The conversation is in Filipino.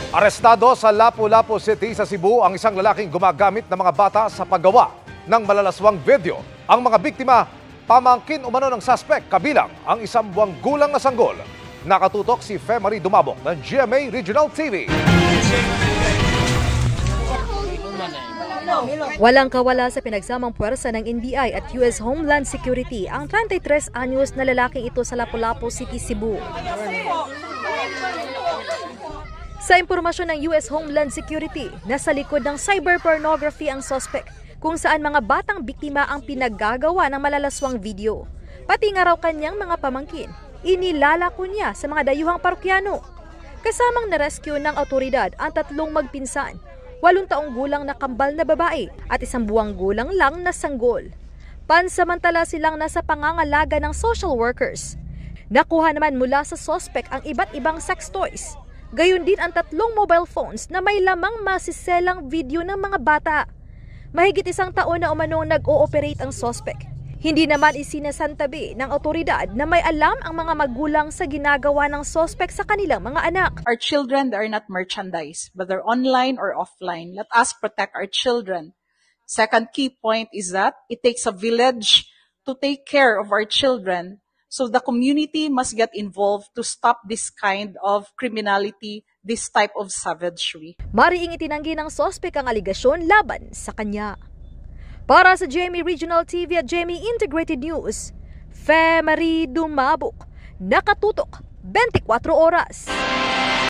Arestado sa Lapu-Lapu City sa Cebu ang isang lalaking gumagamit ng mga bata sa paggawa ng malalaswang video. Ang mga biktima, pamangkin umano ng suspect, kabilang ang 1 buwang gulang na sanggol. Nakatutok si Fe Marie Dumabok ng GMA Regional TV. Walang kawala sa pinagsamang puwersa ng NBI at US Homeland Security ang 33 anyos na lalaking ito sa Lapu-Lapu City, Cebu. Sa impormasyon ng US Homeland Security, nasa likod ng cyberpornography ang suspect, kung saan mga batang biktima ang pinaggagawa ng malalaswang video. Pati nga raw kanyang mga pamangkin, inilalako niya sa mga dayuhang parokyano. Kasamang na-rescue ng otoridad ang 3 magpinsan, 8 taong gulang na kambal na babae at 1 buwang gulang lang na sanggol. Pansamantala silang nasa pangangalaga ng social workers. Nakuha naman mula sa suspect ang iba't ibang sex toys. Gayon din ang 3 mobile phones na may lamang masiselang video ng mga bata. Mahigit 1 taon na umanong nag-ooperate ang suspect. Hindi naman isinasantabi ng otoridad na may alam ang mga magulang sa ginagawa ng suspect sa kanilang mga anak. Our children, they are not merchandise, whether online or offline. Let us protect our children. Second key point is that it takes a village to take care of our children. So the community must get involved to stop this kind of criminality, this type of savagery. Mariing itinanggi ng suspect ang aligasyon laban sa kanya. Para sa GMA Regional TV at GMA Integrated News, Fe Marie Dumabok, nakatutok 24 oras.